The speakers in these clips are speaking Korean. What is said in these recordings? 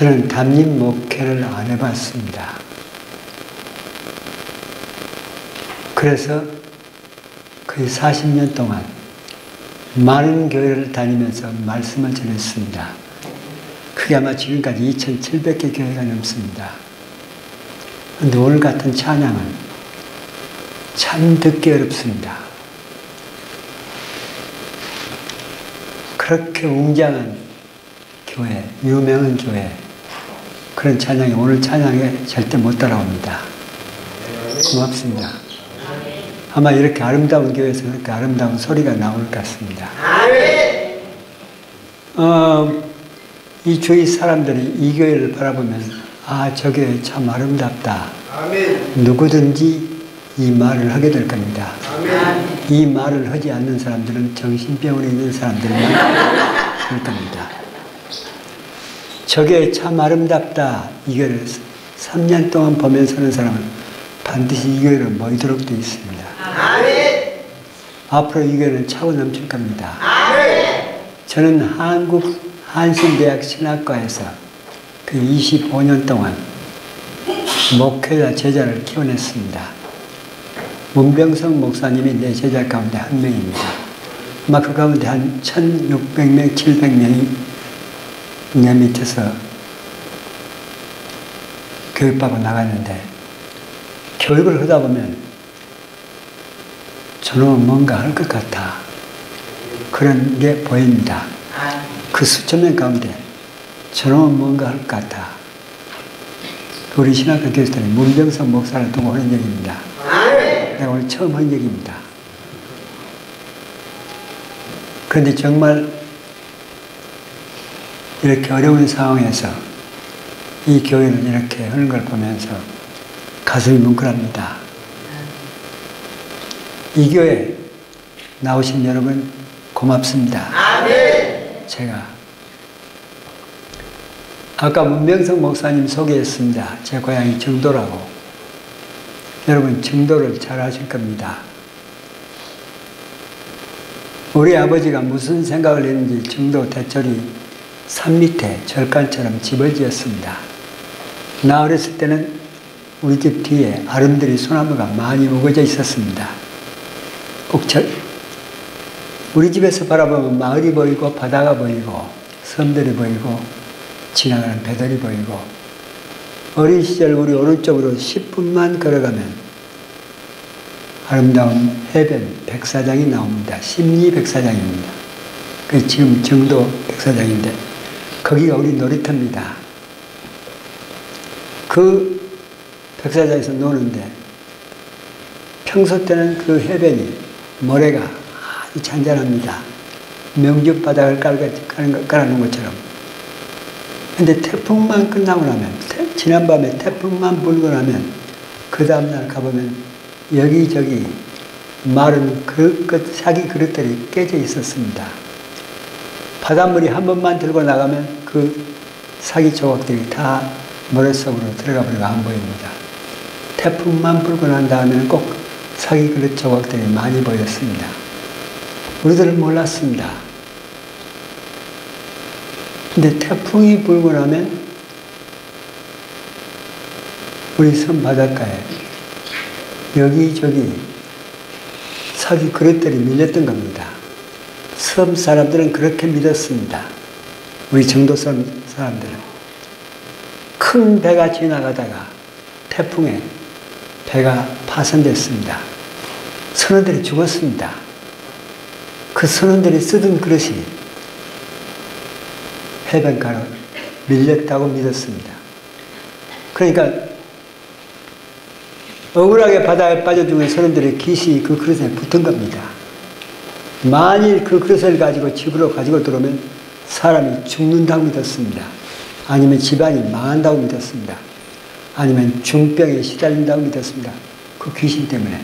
저는 담임 목회를 안 해봤습니다. 그래서 거의 40년 동안 많은 교회를 다니면서 말씀을 전했습니다. 그게 아마 지금까지 2,700개 교회가 넘습니다. 그런데 오늘 같은 찬양은 참 듣기 어렵습니다. 그렇게 웅장한 교회, 유명한 교회, 그런 찬양이 오늘 찬양에 절대 못 따라옵니다. 고맙습니다. 아마 이렇게 아름다운 교회에서 그렇게 아름다운 소리가 나올 것 같습니다. 이 주위 사람들이 이 교회를 바라보면 아, 저 교회 참 아름답다. 누구든지 이 말을 하게 될 겁니다. 이 말을 하지 않는 사람들은 정신병원에 있는 사람들만 할 겁니다. 저 교회 참 아름답다. 이 교회를 3년 동안 보면서 하는 사람은 반드시 이 교회로 모이도록 되어 있습니다. 앞으로 이 교회는 차고 넘칠 겁니다. 저는 한국 한신대학 신학과에서 그 25년 동안 목회자 제자를 키워냈습니다. 문병성 목사님이 내 제자 가운데 한 명입니다. 아마 그 가운데 한 1,600명, 700명이 내 밑에서 교육받고 나갔는데 교육을 하다 보면 저놈은 뭔가 할 것 같아. 그런 게 보입니다. 그 수천 명 가운데 저놈은 뭔가 할 것 같아. 우리 신학교 교수들이 문병성 목사를 두고 하는 얘기입니다. 내가 오늘 처음 한 얘기입니다. 그런데 정말 이렇게 어려운 상황에서 이 교회를 이렇게 하는 걸 보면서 가슴이 뭉클합니다. 이 교회 나오신 여러분 고맙습니다. 제가 아까 문병성 목사님 소개했습니다. 제 고향이 정도라고. 여러분 정도를 잘 아실 겁니다. 우리 아버지가 무슨 생각을 했는지 정도 대철이 산 밑에 절간처럼 집을 지었습니다. 나 어렸을 때는 우리 집 뒤에 아름드리 소나무가 많이 우거져 있었습니다. 우리 집에서 바라보면 마을이 보이고 바다가 보이고 섬들이 보이고 지나가는 배들이 보이고 어린 시절 우리 오른쪽으로 10분만 걸어가면 아름다운 해변 백사장이 나옵니다. 심리 백사장입니다. 그 지금 정도 백사장인데 거기가 우리 놀이터입니다. 그 백사장에서 노는데 평소 때는 그 해변이 모래가 아주 잔잔합니다. 명주 바닥을 깔아놓은 것처럼. 근데 태풍만 끝나고 나면, 지난밤에 태풍만 불고 나면 그 다음날 가보면 여기저기 마른 사기 그릇들이 깨져 있었습니다. 바닷물이 한 번만 들고 나가면 그 사기 조각들이 다 모래 속으로 들어가 버리고 안 보입니다. 태풍만 불고 난 다음에는 꼭 사기 그릇 조각들이 많이 보였습니다. 우리들은 몰랐습니다. 근데 태풍이 불고 나면 우리 섬 바닷가에 여기저기 사기 그릇들이 밀렸던 겁니다. 섬 사람들은 그렇게 믿었습니다. 우리 정도섬 사람들은. 큰 배가 지나가다가 태풍에 배가 파손됐습니다. 선원들이 죽었습니다. 그 선원들이 쓰던 그릇이 해변가로 밀렸다고 믿었습니다. 그러니까 억울하게 바다에 빠져 죽은 선원들의 깃이 그 그릇에 붙은 겁니다. 만일 그 그릇을 가지고 집으로 가지고 들어오면 사람이 죽는다고 믿었습니다. 아니면 집안이 망한다고 믿었습니다. 아니면 중병에 시달린다고 믿었습니다. 그 귀신 때문에.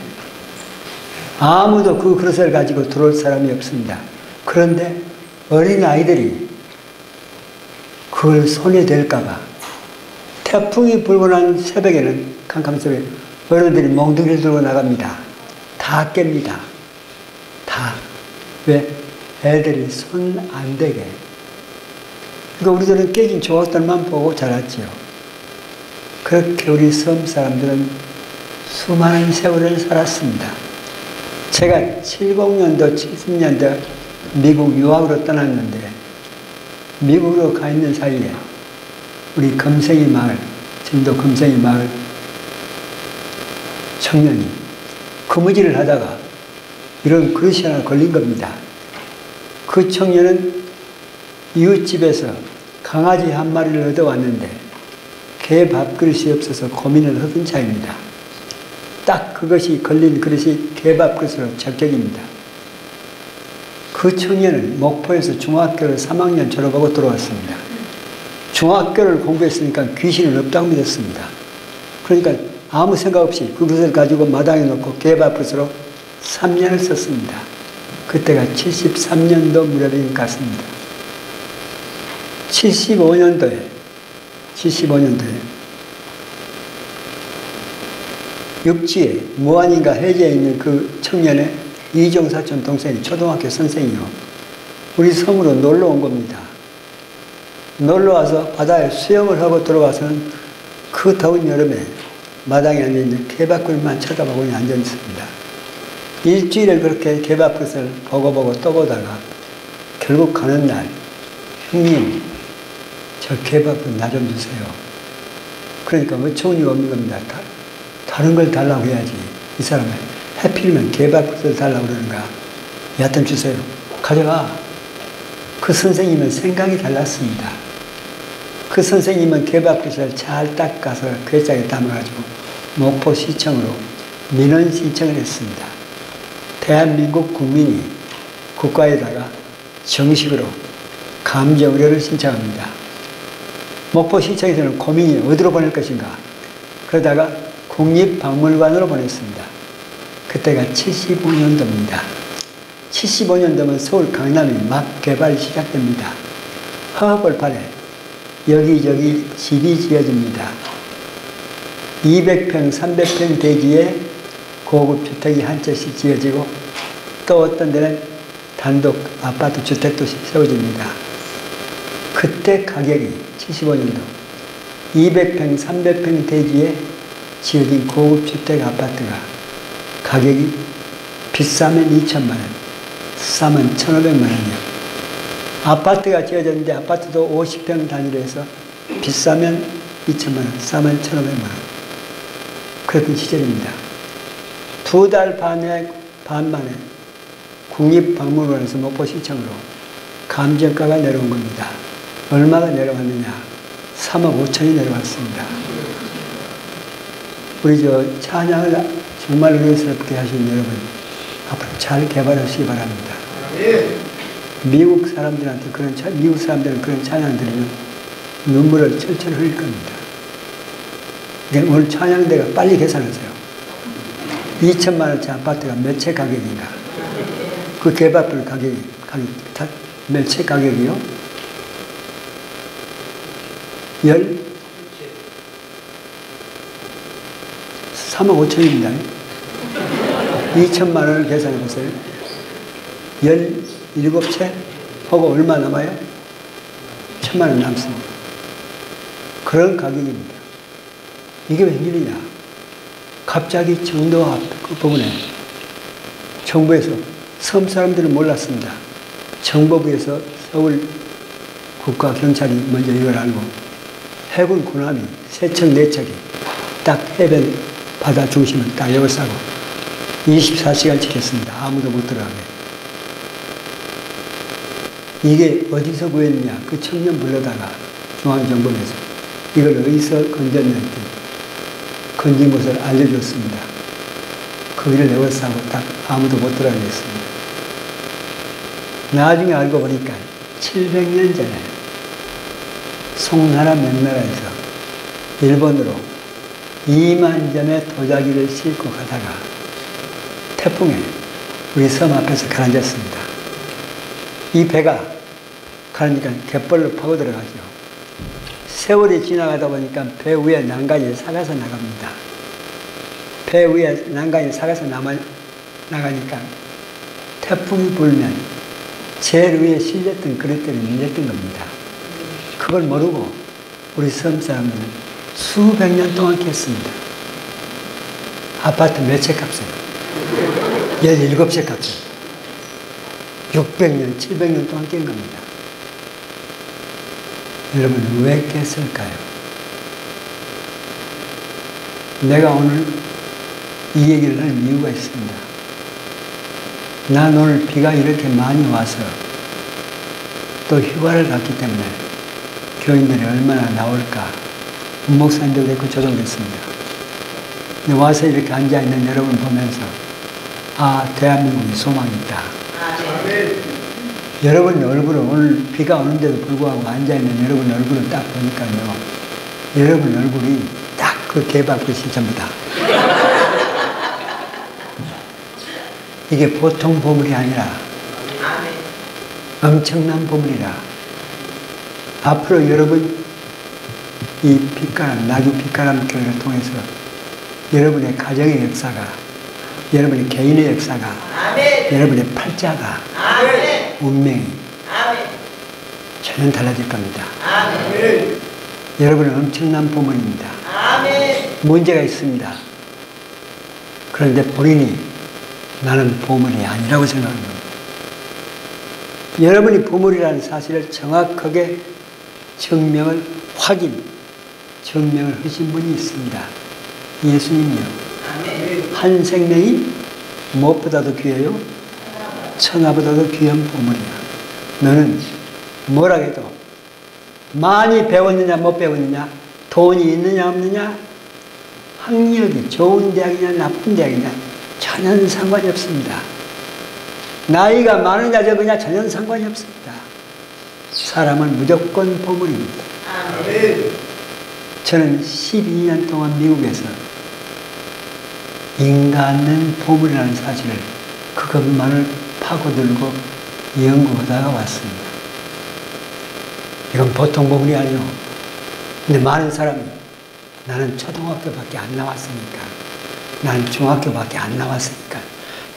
아무도 그 그릇을 가지고 들어올 사람이 없습니다. 그런데 어린 아이들이 그걸 손에 댈까봐 태풍이 불고 난 새벽에는 캄캄 새벽에 어른들이 몽둥이를 들고 나갑니다. 다 깹니다. 다. 왜? 애들이 손 안 대게. 그러니까 우리들은 깨진 조각들만 보고 자랐지요. 그렇게 우리 섬 사람들은 수많은 세월을 살았습니다. 제가 70년도, 70년대 미국 유학으로 떠났는데 미국으로 가 있는 사이에 우리 금생이 마을, 진도 금생이 마을 청년이 거무질을 하다가 이런 그릇이 하나 걸린 겁니다. 그 청년은 이웃집에서 강아지 한 마리를 얻어왔는데 개 밥그릇이 없어서 고민을 하던 차입니다. 딱 그것이 걸린 그릇이 개 밥그릇으로 적격입니다. 그 청년은 목포에서 중학교를 3학년 졸업하고 들어왔습니다. 중학교를 공부했으니까 귀신은 없다고 믿었습니다. 그러니까 아무 생각 없이 그것을 가지고 마당에 놓고 개 밥그릇으로 3년을 썼습니다. 그때가 73년도 무렵인 것 같습니다. 75년도에 육지에 무안인가 해제에 있는 그 청년의 이종사촌 동생이 초등학교 선생이요. 우리 섬으로 놀러 온 겁니다. 놀러 와서 바다에 수영을 하고 들어와서는 그 더운 여름에 마당에 앉아있는 개밥그릇만 쳐다보고 앉아 있습니다. 일주일을 그렇게 개밥그릇을 보고 또 보다가 결국 가는 날, 형님, 저 개밥그릇 나 좀 주세요. 그러니까 어처구니가 없는 겁니다. 다른 걸 달라고 해야지. 이 사람은 해필이면 개밥그릇을 달라고 그러는가. 여하튼 주세요. 가져가. 그 선생님은 생각이 달랐습니다. 그 선생님은 개밥그릇을 잘 닦아서 괴짝에 담아가지고 목포시청으로 민원 신청을 했습니다. 대한민국 국민이 국가에다가 정식으로 감정 의뢰를 신청합니다. 목포시청에서는 고민이 어디로 보낼 것인가. 그러다가 국립박물관으로 보냈습니다. 그때가 75년도입니다. 75년도면 서울 강남이 막 개발이 시작됩니다. 허허벌판에 여기저기 집이 지어집니다. 200평, 300평 대지에 고급 주택이 한 채씩 지어지고 또 어떤 데는 단독 아파트 주택도 세워집니다. 그때 가격이 75년도 200평, 300평 대지에 지어진 고급 주택 아파트가 가격이 비싸면 2천만 원, 싸면 1,500만 원이요. 아파트가 지어졌는데 아파트도 50평 단위로 해서 비싸면 2천만 원, 싸면 1,500만 원. 그랬던 시절입니다. 2달 반 만에 국립박물관에서 목포시청으로 감정가가 내려온 겁니다. 얼마가 내려왔느냐? 3억 5천이 내려왔습니다. 우리 찬양을 정말 의외스럽게 하신 여러분, 앞으로 잘 개발하시기 바랍니다. 미국 사람들한테 미국 사람들은 그런 찬양 들으면 눈물을 철철 흘릴 겁니다. 오늘 찬양대가 빨리 계산하세요. 2천만 원짜리 아파트가 몇 채 가격인가? 그 개밥을 가격이 몇 채 가격이요? 3억 5천입니다. 2천만 원을 계산해 보세요. 17채? 하고 얼마 남아요? 1,000만 원 남습니다. 그런 가격입니다. 이게 웬일이냐? 갑자기 정도 그 부분에 정부에서 섬 사람들은 몰랐습니다. 정보부에서 서울 국가경찰이 먼저 이걸 알고 해군 군함이 3척, 4척이 딱 해변 바다 중심을 딱 에워싸고 24시간 지켰습니다. 아무도 못 들어가게. 이게 어디서 구했느냐? 그 청년 불러다가 중앙정보에서 이걸 어디서 건졌는지 건진 곳을 알려줬습니다. 거기를 에워싸고 딱 아무도 못 들어가게 했습니다. 나중에 알고 보니까 700년 전에 송나라 명나라에서 일본으로 2만 점의 도자기를 싣고 가다가 태풍에 우리 섬 앞에서 가라앉았습니다. 이 배가 가라앉으니까 갯벌로 파고 들어가죠. 세월이 지나가다 보니까 배 위에 난간이 삭아서 나갑니다. 배 위에 난간이 삭아서 나가니까 태풍이 불면 제일 위에 실렸던 그릇들이 밀렸던 겁니다. 그걸 모르고 우리 섬 사람들은 수백 년 동안 깼습니다. 아파트 몇 채 값을 17채 값을 600년, 700년 동안 깬 겁니다. 여러분 왜 깼을까요? 내가 오늘 이 얘기를 하는 이유가 있습니다. 난 오늘 비가 이렇게 많이 와서 또 휴가를 갔기 때문에 교인들이 얼마나 나올까 목사님도 그렇고 저도 그랬습니다. 근데 와서 이렇게 앉아있는 여러분 보면서 아, 대한민국에 소망이 있다. 여러분 얼굴을 오늘 비가 오는데도 불구하고 앉아있는 여러분 얼굴을 딱 보니까요, 여러분 얼굴이 딱 그 개밥그릇이 전부다. 이게 보통 보물이 아니라 엄청난 보물이라. 앞으로 여러분 이 빛가람, 나주 빛가람 교회를 통해서 여러분의 가정의 역사가, 여러분의 개인의 역사가, 여러분의 팔자가, 운명이 전혀 달라질 겁니다. 여러분은 엄청난 보물입니다. 문제가 있습니다. 그런데 본인이 나는 보물이 아니라고 생각하는 겁니다. 여러분이 보물이라는 사실을 정확하게 증명을 하신 분이 있습니다. 예수님이요. 한 생명이 무엇보다도 귀해요? 천하보다도 귀한 보물이야. 너는 뭐라 해도 많이 배웠느냐 못 배웠느냐, 돈이 있느냐 없느냐, 학력이 좋은 대학이냐 나쁜 대학이냐 전혀 상관이 없습니다. 나이가 많으냐 적으냐 전혀 상관이 없습니다. 사람은 무조건 보물입니다. 저는 12년 동안 미국에서 인간은 보물이라는 사실을 그것만을 파고들고 연구하다가 왔습니다. 이건 보통 보물이 아니요. 근데 많은 사람이 나는 초등학교밖에 안 나왔으니까, 나는 중학교밖에 안 나왔으니까,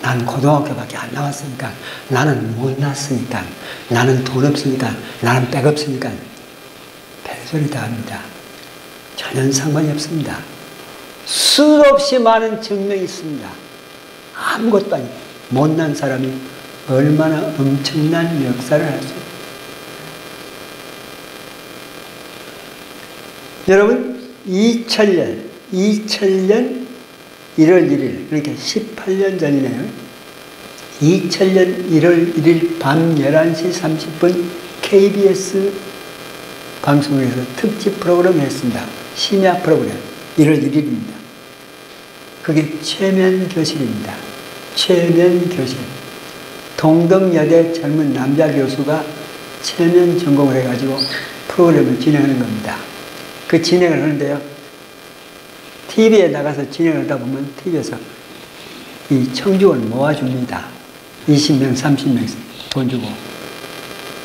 나는 고등학교밖에 안 나왔으니까, 나는 못났으니까, 나는 돈 없으니까, 나는 백 없으니까 별소리 다 합니다. 전혀 상관이 없습니다. 수도 없이 많은 증명이 있습니다. 아무것도 아니고 못난 사람이 얼마나 엄청난 역사를 할 수 있습니다. 여러분 2000년 1월 1일, 그러니까 18년 전이네요. 2000년 1월 1일 밤 11시 30분 KBS 방송에서 특집 프로그램을 했습니다. 심야 프로그램 1월 1일입니다. 그게 최면교실입니다. 최면교실. 동덕여대 젊은 남자 교수가 최면 전공을 해가지고 프로그램을 진행하는 겁니다. 그 진행을 하는데요, TV에 나가서 진행을 하다 보면 TV에서 이 청중을 모아줍니다. 20명, 30명씩 돈 주고.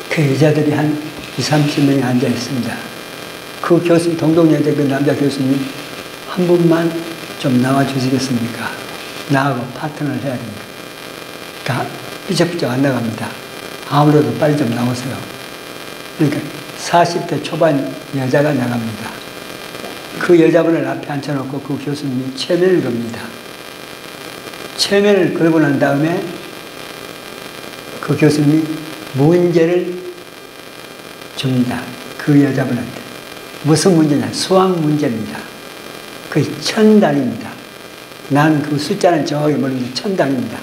그 여자들이 한 20, 30명이 앉아 있습니다. 그 교수, 동덕여대 그 남자 교수님 한 분만 좀 나와 주시겠습니까? 나하고 파트너를 해야 됩니다. 그러니까 삐쩍삐쩍 안 나갑니다. 아무래도 빨리 좀 나오세요. 그러니까 40대 초반 여자가 나갑니다. 그 여자분을 앞에 앉혀놓고 그 교수님이 최면을 겁니다. 최면을 걸고 난 다음에 그 교수님이 문제를 줍니다. 그 여자분한테. 무슨 문제냐? 수학 문제입니다. 거의 1000단입니다. 난 그 숫자는 정확히 모르는데 1000단입니다.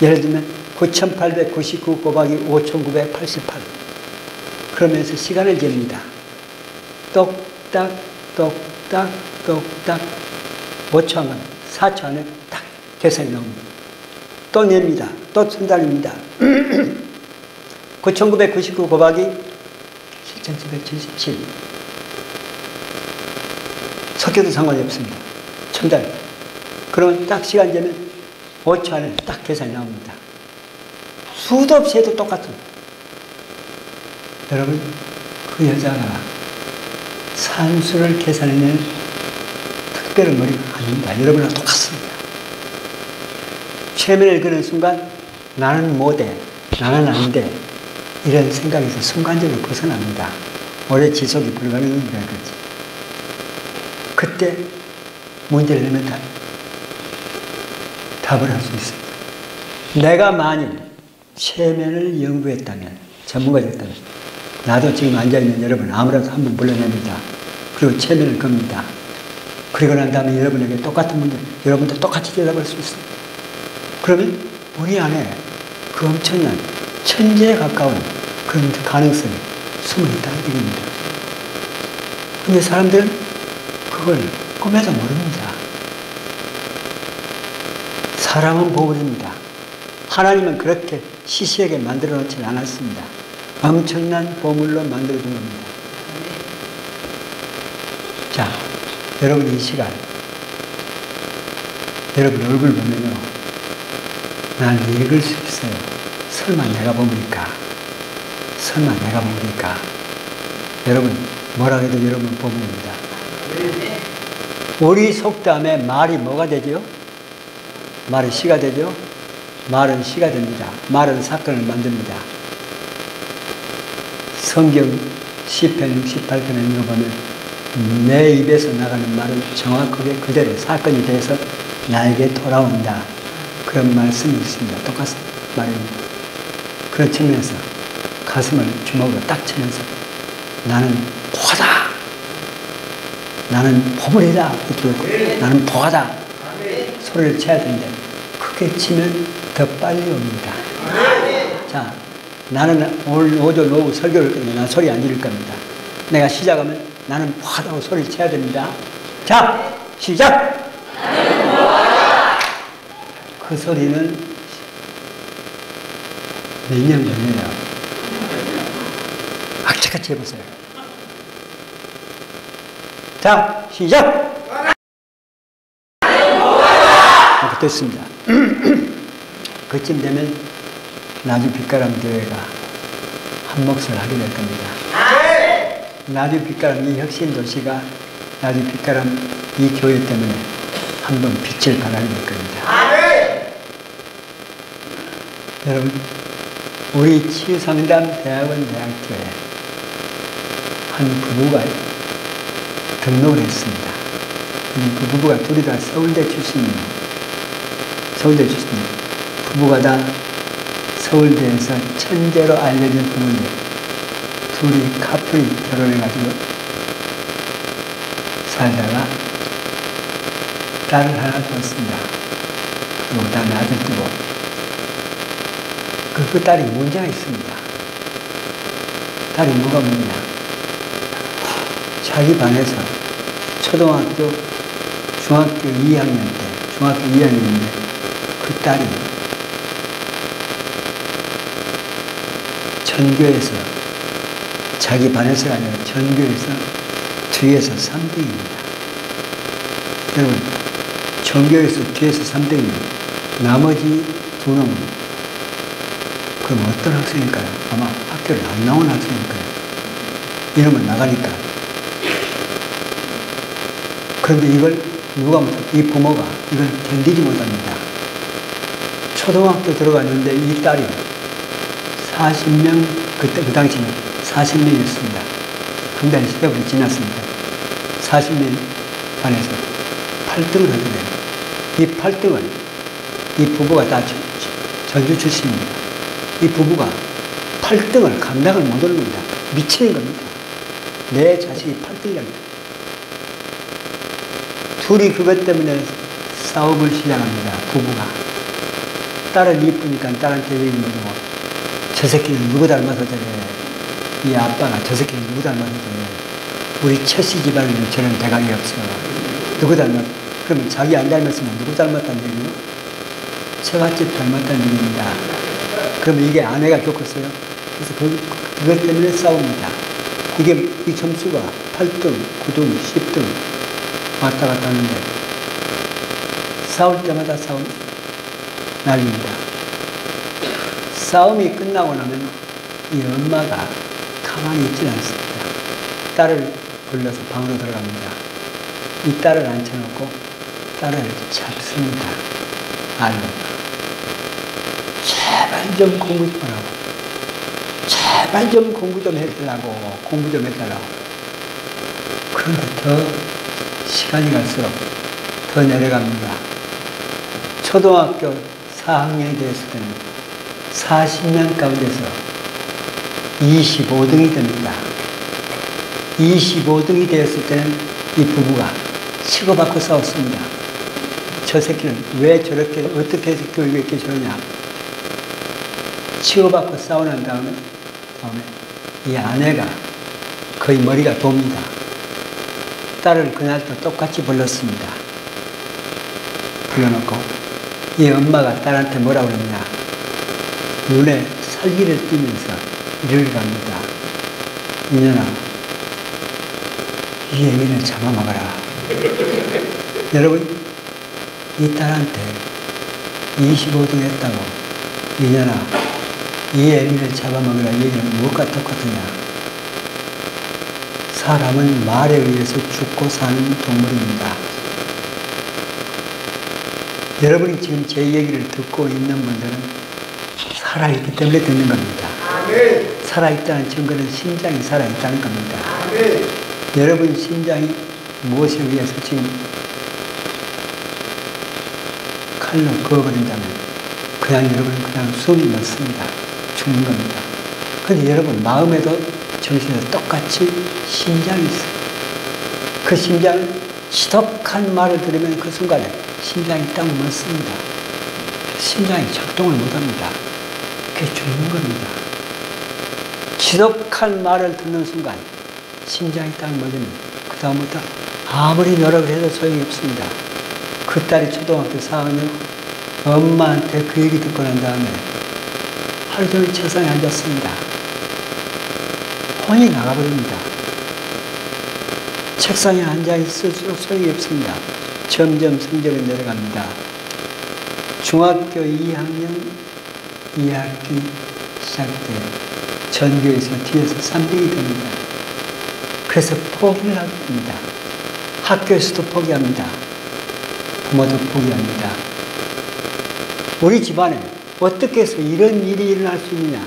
예를 들면 9899 곱하기 5988. 그러면서 시간을 잽니다. 똑딱 똑딱 똑딱 5초 안에 4초 안에 딱 계산이 나옵니다. 또 냅니다. 또 1000단입니다. 9999 곱하기 7777. 섞여도 상관이 없습니다. 1000단. 그러면 딱 시간 되면 5초 안에 딱 계산이 나옵니다. 수도 없이 해도 똑같습니다. 여러분, 그 여자가 산수를 계산해내는 특별한 머리가 아닙니다. 여러분과 똑같습니다. 최면을 그는 순간 나는 못해, 나는 안 돼, 이런 생각에서 순간적으로 벗어납니다. 오래 지속이 불가능한 거지. 그때 문제를 내면 답을 할 수 있어요. 내가 만일 체면을 연구했다면, 전문가였다면, 나도 지금 앉아있는 여러분 아무라도 한번 불러냅니다. 그리고 체면을 겁니다. 그리고 난 다음에 여러분에게 똑같은 문제, 여러분도 똑같이 대답할 수 있어요. 그러면 우리 안에 그 엄청난 천재에 가까운 그런 가능성이 숨어있다는 얘기입니다. 근데 사람들은 그걸 꿈에도 모릅니다. 사람은 보물입니다. 하나님은 그렇게 시시하게 만들어 놓지 않았습니다. 엄청난 보물로 만들어 준 겁니다. 자, 여러분 이 시간, 여러분 얼굴 보면요, 난 읽을 수 있어요. 설마 내가 보물일까? 설마 내가 보물일까? 여러분, 뭐라 해도 여러분 보물입니다. 우리 속담에 말이 뭐가 되죠? 말이 시가 되죠? 말은 시가 됩니다. 말은 사건을 만듭니다. 성경 시편 68편에 읽어보면 내 입에서 나가는 말은 정확하게 그대로 사건이 돼서 나에게 돌아온다. 그런 말씀이 있습니다. 똑같은 말입니다. 그런 측면에서 가슴을 주먹으로 딱 치면서 나는 보하다. 나는 보물이다. 나는 보하다. 소리를 쳐야 되는데 크게 치면 더 빨리 옵니다. 자, 나는 오늘 오전 오후 설교를 했는데 난 소리 안 지를 겁니다. 내가 시작하면 나는 보하다고 소리를 쳐야 됩니다. 자, 시작! 그 소리는 몇 년 걸려요. 악착같이 해보세요. 자, 시작! 이렇게 됐습니다. 그쯤 되면 나주 빛가람 교회가 한 몫을 하게 될 겁니다. 나주 빛가람 이 혁신 도시가 나주 빛가람 이 교회 때문에 한번 빛을 발하게 될 겁니다. 여러분, 우리 치유상담 대학원 대학교에 한 부부가 등록을 했습니다. 그 부부가 둘이 다 서울대 출신이에요. 서울대 출신이에요. 부부가 다 서울대에서 천재로 알려진 부부인데 둘이 커플이 결혼해가지고 살다가 딸을 하나 뒀습니다. 그리고 그 다음에 아들 두고 그 딸이 문제가 있습니다. 딸이 뭐가 문제냐? 자기 반에서 초등학교, 중학교 2학년 때, 중학교 2학년인데 그 딸이 전교에서 자기 반에서가 아니라 전교에서 뒤에서 3등입니다. 여러분, 전교에서 뒤에서 3등이면 나머지 두 놈은 그럼 어떤 학생일까요? 아마 학교를 안 나온 학생일 거예요. 이러면 나가니까. 그런데 이걸 누가 못해? 이 부모가 이걸 견디지 못합니다. 초등학교 들어갔는데 이 딸이 40명, 그때 그 당시는 40명이었습니다. 굉장히 시대부터 지났습니다. 40명 반에서 8등을 하게 돼요. 이 8등을 이 부부가 다 전주 출신입니다. 이 부부가 8등을 감당을 못 하는 겁니다. 미치는 겁니다. 내 자식이 8등이랍니다. 둘이 그것 때문에 싸움을 시작합니다. 부부가. 딸은 이쁘니까 딸한테 얘기 못하고 저 새끼는 누구 닮아서 저래. 이 아빠가 저 새끼는 누구 닮아서 저래. 우리 최씨 집안에는 저런 대가리 없어. 누구 닮았? 그러면 자기 안 닮았으면 누구 닮았다는 얘기요? 처갓집 닮았다는 얘기입니다. 그러면 이게 아내가 겪었어요. 그래서 그것 때문에 싸웁니다. 이게 이 점수가 8등, 9등, 10등 왔다 갔다 하는데 싸울 때마다 싸움 난리입니다. 싸움이 끝나고 나면 이 엄마가 가만히 있지 않습니다. 딸을 불러서 방으로 들어갑니다. 이 딸을 앉혀놓고 딸을 잡습니다. 알로. 제발 좀 공부 좀 하라고. 제발 좀 공부 좀 해달라고, 공부 좀 해달라고. 그런데 더 시간이 갈수록 더 내려갑니다. 초등학교 4학년이 되었을 때는 40명 가운데서 25등이 됩니다. 25등이 되었을 때는 이 부부가 치고받고 싸웠습니다. 저 새끼는 왜 저렇게, 어떻게 해서 교육했게 저러냐. 치고받고 싸우는 다음에 이 아내가 거의 머리가 돕니다. 딸을 그날도 똑같이 불렀습니다. 불러놓고 이 엄마가 딸한테 뭐라고 그랬냐. 눈에 살기를 띠면서 이를 갑니다. 이년아, 이 애미를 잡아먹어라. 여러분, 이 딸한테 25등 했다고 이년아, 이 애미를 잡아먹으라 얘기는 무엇과 똑같으냐. 사람은 말에 의해서 죽고 사는 동물입니다. 여러분이 지금 제 얘기를 듣고 있는 분들은 살아있기 때문에 듣는 겁니다. 살아있다는 증거는 심장이 살아있다는 겁니다. 여러분 심장이 무엇에 의해서 지금 칼로 그어버린다면 그냥 여러분은 그냥 숨이 멎습니다. 죽는 겁니다. 그런데 여러분 마음에도 정신에도 똑같이 심장이 있어요. 그 심장은 지독한 말을 들으면 그 순간에 심장이 딱 멎습니다. 심장이 작동을 못합니다. 그게 죽는 겁니다. 지독한 말을 듣는 순간 심장이 딱 멎으면 그 다음부터 아무리 노력을 해도 소용이 없습니다. 그 딸이 초등학교 4학년 엄마한테 그 얘기 듣고 난 다음에 하루 종일 책상에 앉았습니다. 혼이 나가버립니다. 책상에 앉아있을수록 소용이 없습니다. 점점 성적이 내려갑니다. 중학교 2학년 2학기 시작 때 전교에서 뒤에서 3등이 됩니다. 그래서 포기를 하게 됩니다. 학교에서도 포기합니다. 부모도 포기합니다. 우리 집안에 어떻게 해서 이런 일이 일어날 수 있느냐.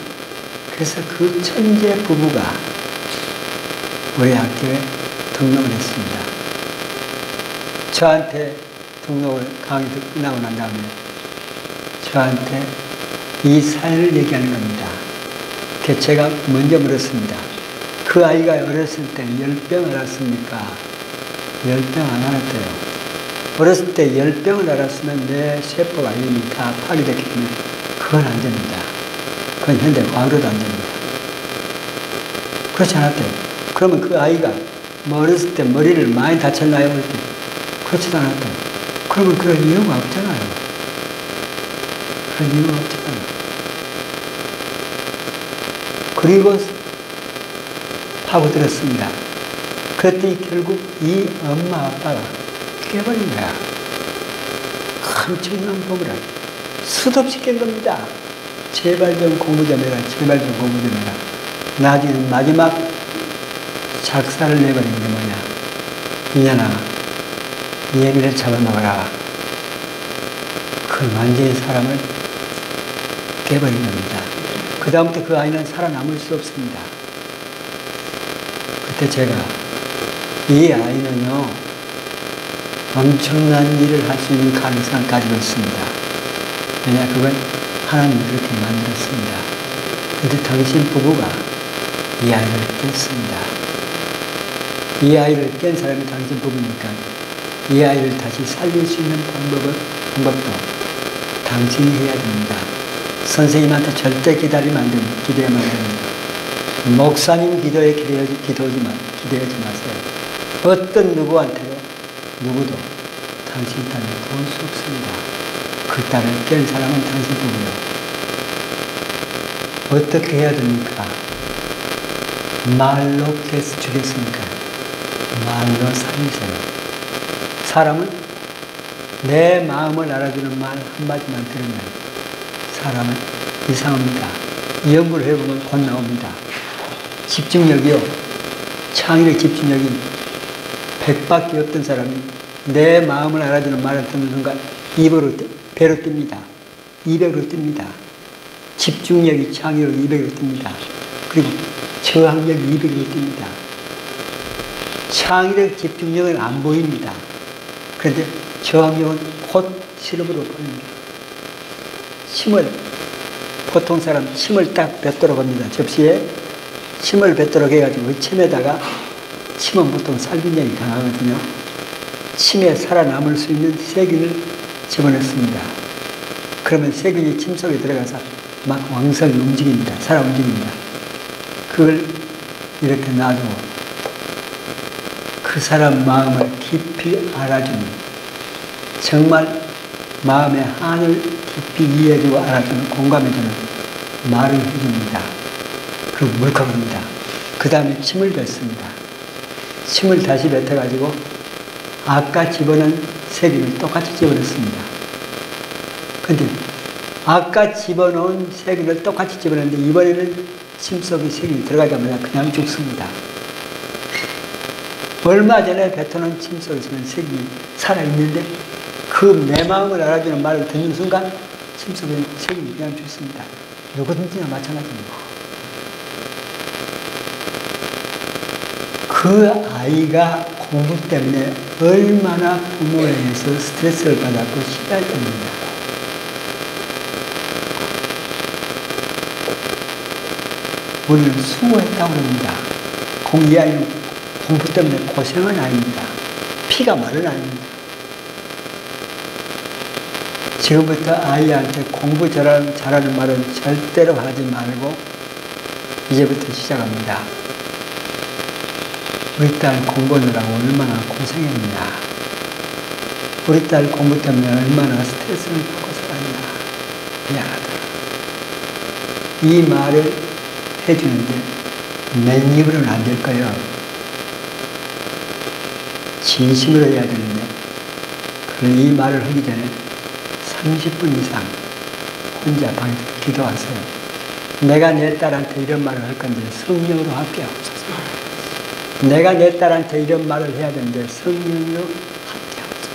그래서 그 천재 부부가 우리 학교에 등록을 했습니다. 저한테 등록을 강의 끝나고 난 다음에 저한테 이 사연을 얘기하는 겁니다. 제가 먼저 물었습니다. 그 아이가 어렸을 때 열병을 앓았습니까? 열병 안 앓았대요. 어렸을 때 열병을 앓았으면 내 세포가 이미 다 파괴됐기 때문에 그건 안 됩니다. 그건 현대 과학으로도 안 됩니다. 그렇지 않았대요. 그러면 그 아이가 뭐 어렸을 때 머리를 많이 다쳤나요? 그랬더니 그렇지도 않았대요. 그러면 그럴 이유가 없잖아요. 그런 이유가 없잖아요. 그리고 파고들었습니다. 그랬더니 결국 이 엄마 아빠가 깨버린 거야. 엄청난 법을 수도 없이 깬 겁니다. 제발 좀 공부 좀 해라. 제발 좀 공부 좀 해라. 나중에 마지막 작사를 내버린 게 뭐냐. 이년아, 이 애미를 잡아먹어라. 그 완전히 사람을 깨버린 겁니다. 그 다음부터 그 아이는 살아남을 수 없습니다. 그때 제가 이 아이는요, 엄청난 일을 할 수 있는 가능성을 가지고 있습니다. 왜냐, 그건 하나님이 그렇게 만들었습니다. 그런데 당신 부부가 이 아이를 깼습니다. 이 아이를 깬 사람이 당신 부부니까 이 아이를 다시 살릴 수 있는 방법도 당신이 해야 됩니다. 선생님한테 절대 기다리면 안 됩니다. 기대하면 안 됩니다. 목사님 기도에 기대하지 마세요. 어떤 누구한테도 누구도 당신 딸을 도울 수 없습니다. 그 딸을 깬 사람은 당신 부부요. 어떻게 해야 됩니까? 말로 깨서 주겠습니까? 말로 살리세요. 사람은 내 마음을 알아주는 말 한마디만 들으면 사람은 이상합니다. 연구를 해보면 곧 나옵니다. 집중력이요. 창의력 집중력이 100밖에 없던 사람이 내 마음을 알아주는 말을 듣는 순간 배로 뜹니다. 200으로 뜹니다. 집중력이 창의력 200으로 뜹니다. 그리고 저항력 200이 뜹니다. 창의력, 집중력은 안 보입니다. 그런데 저항력은 곧 시럽으로 보입니다. 보통 사람 침을 딱 뱉도록 합니다. 접시에 침을 뱉도록 해가지고 침에다가, 침은 보통 살균력이 강하거든요. 침에 살아남을 수 있는 세균을 집어넣습니다. 그러면 세균이 침 속에 들어가서 막 왕성히 움직입니다. 살아 움직입니다. 그걸 이렇게 놔두고 그 사람 마음을 깊이 알아주는, 정말 마음의 한을 깊이 이해해주고 알아주는, 공감해주는 말을 해줍니다. 그리고 물컥합니다. 그 다음에 침을 뱉습니다. 침을 다시 뱉어가지고 아까 집어넣은 세균을 똑같이 집어넣습니다. 근데 아까 집어넣은 세균을 똑같이 집어넣는데 이번에는 침 속에 세균이 들어가자마자 그냥 죽습니다. 얼마 전에 뱉어놓은 침 속에서는 세균이 살아있는데 그 내 마음을 알아주는 말을 듣는 순간 침 속에 세균이 그냥 죽습니다. 누구든지나 마찬가지입니다. 그 아이가 공부 때문에 얼마나 부모에 의해서 스트레스를 받았고 시달렸습니다. 우리는 수고했다고 합니다. 이 아이는 공부 때문에 고생은 아닙니다. 피가 마른 아닙니다. 지금부터 아이한테 공부 잘하는 말은 절대로 하지 말고 이제부터 시작합니다. 우리 딸 공부하느라고 얼마나 고생했냐. 우리 딸 공부 때문에 얼마나 스트레스를 받고 살았냐. 미안하더라. 이 말을 해주는데 맨 입으로는 안 될 거예요. 진심으로 해야 되는데 그걸 이 말을 하기 전에 30분 이상 혼자 방에서 기도하세요. 내가 내 딸한테 이런 말을 할 건데 성령으로 함께하옵소서. 내가 내 딸한테 이런 말을 해야 되는데 성령으로 함께하옵소서.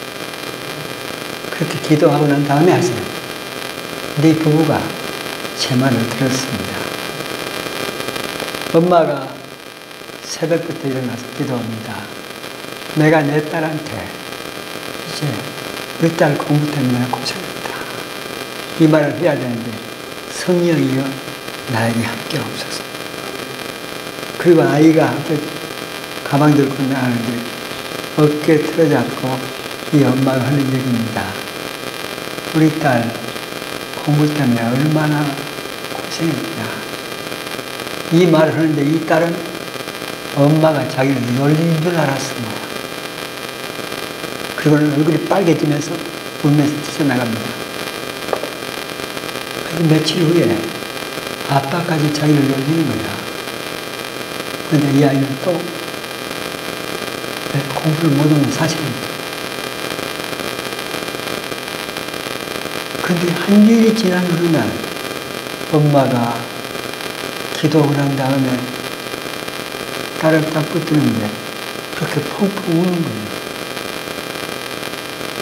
그렇게 기도하고 난 다음에 하세요. 네 부부가 제 말을 들었습니다. 엄마가 새벽부터 일어나서 기도합니다. 내가 내 딸한테 이제 우리 딸 공부 때문에 고생했다. 이 말을 해야 되는데 성령이여 나에게 함께 없어서. 그리고 아이가 함께 가방 들고 나가는데 어깨 틀어잡고 이 엄마가 하는 얘기입니다. 우리 딸 공부 때문에 얼마나 고생했냐. 이 말을 하는데 이 딸은 엄마가 자기를 놀리는 줄 알았습니다. 그리고는 얼굴이 빨개지면서 울면서 뛰쳐나갑니다. 그래서 며칠 후에 아빠까지 자기를 놀리는 거야. 그런데 이 아이는 또 공부를 못한 건 사실입니다. 그런데 한 일이 지난 어느 날 엄마가 기도하고 난 다음에 딸을 딱 붙드는데 그렇게 펑펑 우는 거예요.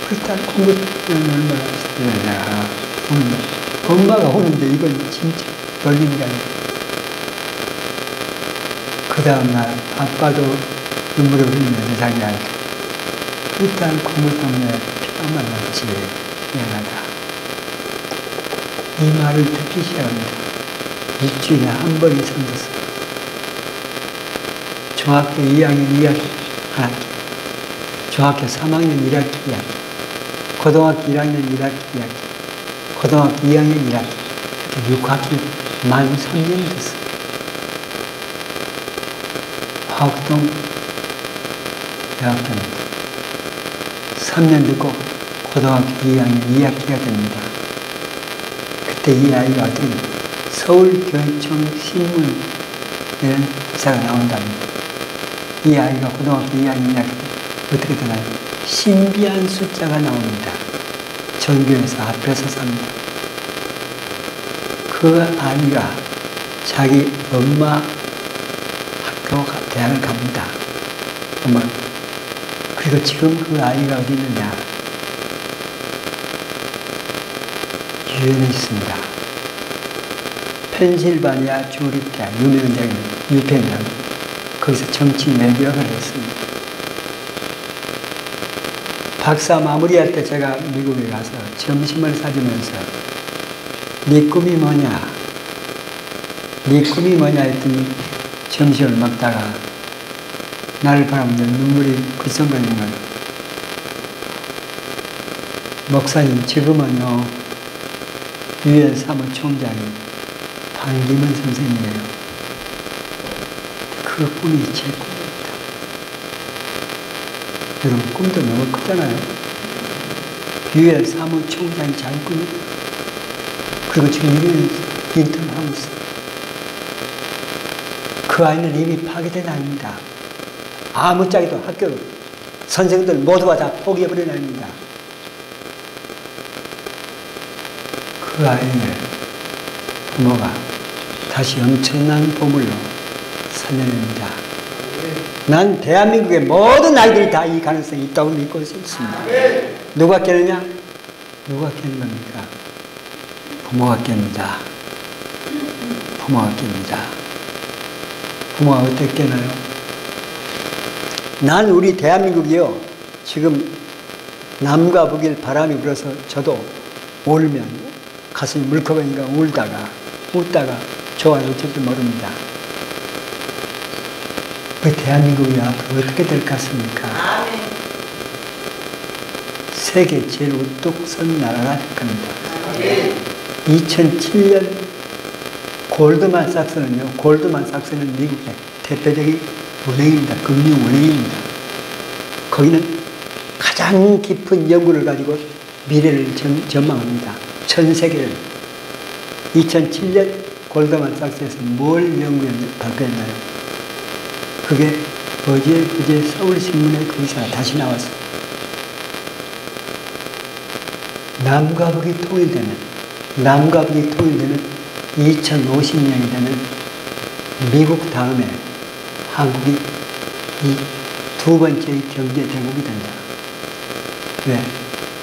그 딸 공부 때문에 얼마나 스트레스냐 우는 거예요. 엄마가 우는데 이건 진짜 놀리는 게 아니에요. 그 다음날 아빠도 눈물을 흘리면서 자기한테 그 딸 공부 때문에 피가 말랐지 미안하다. 이 말을 듣기 시작합니다. 일주일에 한 번 이상 듣습니다. 중학교 2학년 2학기 1학기, 중학교 3학년 1학기 2학기, 고등학교 1학년 1학기 2학기, 고등학교 2학년 1학기, 이렇게 6학기 만 3년 됐습니다. 화곡동 대학교는 3년 듣고 고등학교 2학년 2학기가 됩니다. 그때 이 아이가 어떻게 서울교육청 신문에는 기사가 나온답니다. 이 아이가 고등학교 2학년 2학기 때 어떻게 되나요? 신비한 숫자가 나옵니다. 전교에서 앞에서 삽니다. 그 아이가 자기 엄마 학교 대학을 갑니다. 엄마. 그리고 지금 그 아이가 어디 있느냐? 유엔에 있습니다. 펜실바니아 주립대 유명한 대학은 유펜이라고 거기서 정치 내교학을 했습니다. 박사 마무리할 때 제가 미국에 가서 점심을 사주면서 네 꿈이 뭐냐? 네 꿈이 뭐냐 했더니 점심을 먹다가 나를 바라보며 눈물이 글썽거리는 거예요. 목사님, 지금은요, 유엔 사무총장이 반기문 선생님이에요. 그 꿈이 제 꿈입니다. 여러분, 꿈도 너무 크잖아요. 유엔 사무총장이 자기 꿈입니다. 그리고 지금 유엔 인턴을 하고 있어요. 그 아이는 이미 파괴된 아이입니다. 아무짝에도 학교를, 선생님들 모두가 다 포기해버린 아이입니다. 그 아이를 부모가 다시 엄청난 보물로 살려냅니다. 난 대한민국의 모든 아이들이 다 이 가능성이 있다고 믿고 있습니다. 누가 깨느냐? 누가 깨는 겁니까? 부모가 깹니다. 부모가 깹니다. 부모가 어떻게 깨나요? 난 우리 대한민국이요, 지금 남과 북일 바람이 불어서 저도 울면 가슴이 물컥하니까 웃다가 좋아요 어쩔 줄 모릅니다. 그 대한민국이 앞으로 어떻게 될 것 같습니까? 세계 제일 우뚝 선 나라가 될 겁니다. 2007년 골드만삭스는 미국의 대표적인 은행입니다. 금융은행입니다. 거기는 가장 깊은 연구를 가지고 미래를 전망합니다. 전 세계를. 2007년 골드만삭스에서 뭘 발표했나요? 그게 어제 서울신문에 그 기사가 다시 나왔어요. 남과 북이 통일되는 2050년이 되면 미국 다음에 한국이 이 두 번째 경제 대국이 된다. 왜?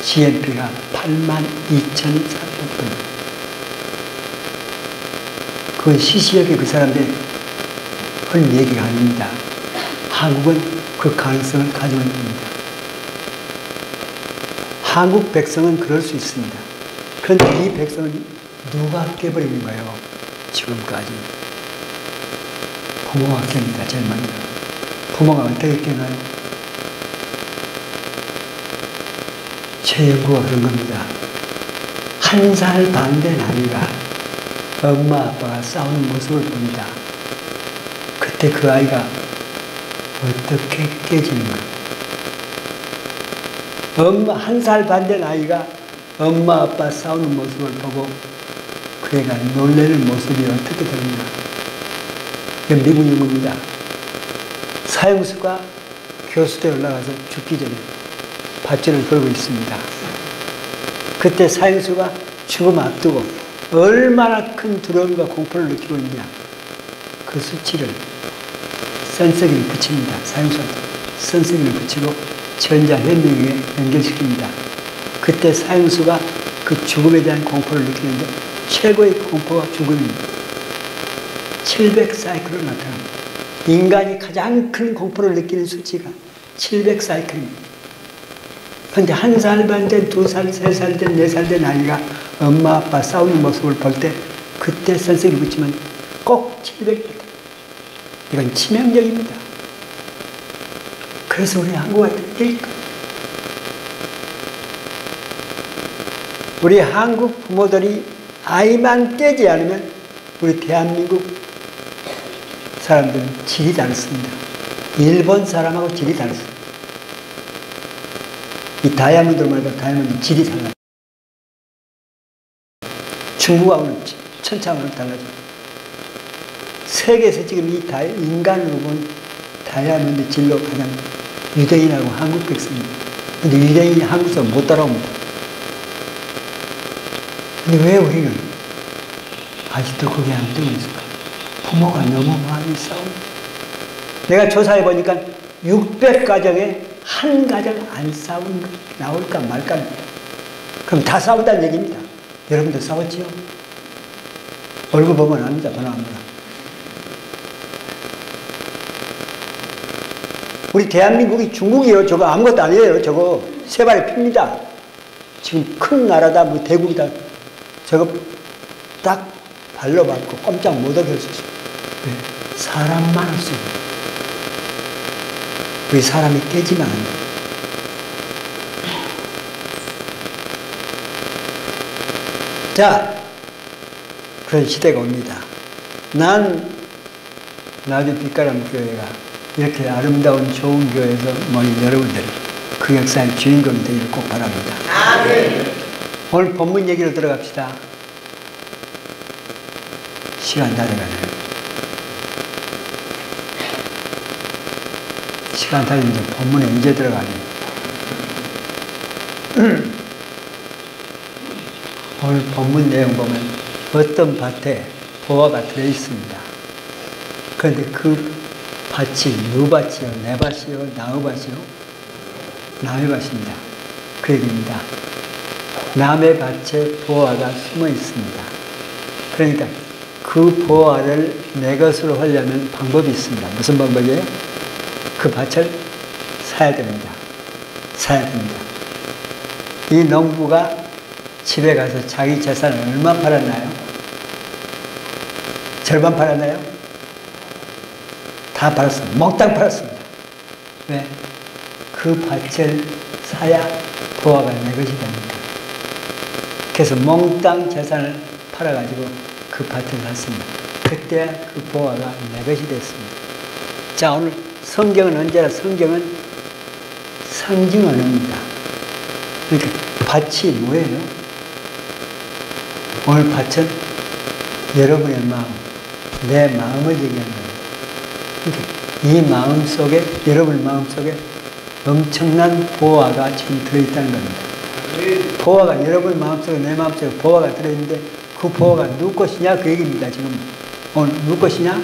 GNP가 82,400분. 그건 시시하게 그 사람들이 할 얘기가 아닙니다. 한국은 그 가능성을 가지고 있습니다. 한국 백성은 그럴 수 있습니다. 그런데 이 백성은 누가 깨버리는 거예요? 지금까지. 부모가 깹니다. 제일 먼저. 부모가 어떻게 깨나요? 제 연구가 그런 겁니다. 1살 반 된 아이가 엄마 아빠가 싸우는 모습을 봅니다. 그때 그 아이가 어떻게 깨지는가? 1살 반 된 아이가 엄마 아빠 싸우는 모습을 보고 그 애가 놀라는 모습이 어떻게 되는가? 이건 미국 연구입니다. 사형수가 교수대에 올라가서 죽기 전에 밧줄을 걸고 있습니다. 그때 사형수가 죽음 앞두고 얼마나 큰 두려움과 공포를 느끼고 있냐. 그 수치를 센서기를 붙입니다. 사형수한테 센서기를 붙이고 전자현미경에 연결시킵니다. 그때 사형수가 그 죽음에 대한 공포를 느끼는데 최고의 공포가 죽음입니다. 700사이클로 나타납니다. 인간이 가장 큰 공포를 느끼는 수치가 700사이클입니다. 그런데 1살 반 된, 2살, 3살 된, 4살 된 아이가 엄마 아빠 싸우는 모습을 볼 때 그때 선생이 붙이면 꼭 700. 이건 치명적입니다. 그래서 우리 한국한테 뛸까? 우리 한국 부모들이 아이만 깨지 않으면 우리 대한민국 사람들은 질이 다릅니다. 일본 사람하고 질이 다릅니다. 이 다이아몬드 말고 다이아몬드 질이 달라요. 중국하고는 천차만별 달라져. 세계에서 지금 이 인간으로 본 다이아몬드 질로 가장 유대인하고 한국 백성입니다. 근데 유대인이 한국 사람 못 따라옵니다. 근데 왜 우리는 아직도 그게 안 되고 있을까? 부모가 너무 많이 싸웁니다. 내가 조사해 보니까 600가정에 한 가정 안 싸우는 거 나올까 말까. 그럼 다 싸운다는 얘기입니다. 여러분도 싸웠지요? 얼굴 보면 압니다. 보나마나. 우리 대한민국이 중국이에요. 저거 아무것도 아니에요. 저거 세 발의 피입니다. 지금 큰 나라다, 뭐 대국이다. 저거 딱 발로 밟고 꼼짝 못하게 할 수 있어요. 왜? 사람만 할 수 있는 거예요. 우리 사람이 깨지면 안 돼요. 자, 그런 시대가 옵니다. 나비 빛가람 교회가 이렇게 아름다운 좋은 교회에서 모인 여러분들 그 역사의 주인공이 되기를 꼭 바랍니다. 아멘. 오늘 본문 얘기로 들어갑시다. 시간 다 돼가네요. 시간 다 됐는데 본문에 이제 들어가네요. 오늘 본문 내용 보면 어떤 밭에 보화가 들어있습니다. 그런데 그 밭이 누 밭이요, 내 밭이요, 나의 밭이요? 남의 밭입니다. 그 얘기입니다. 남의 밭에 보화가 숨어 있습니다. 그러니까 그 보화를 내 것으로 하려면 방법이 있습니다. 무슨 방법이에요? 그 밭을 사야 됩니다. 사야 됩니다. 이 농부가 집에 가서 자기 재산을 얼마 팔았나요? 절반 팔았나요? 다 팔았습니다. 몽땅 팔았습니다. 왜? 그 밭을 사야 보화가 내 것이 됩니다. 그래서 몽땅 재산을 팔아가지고 그 밭을 샀습니다. 그때 그 보화가 내 것이 됐습니다. 자, 오늘 성경은 언제나 성경은 상징 언어입니다. 그러니까 밭이 뭐예요? 오늘 밭은 여러분의 마음, 내 마음을 얘기하는 겁니다. 그러니까 이 마음 속에, 여러분 마음 속에 엄청난 보화가 지금 들어있다는 겁니다. 보화가 여러분 마음속에, 내 마음속에 보화가 들어있는데 그 보화가 누구 것이냐 그 얘기입니다. 지금 오늘 누구 것이냐?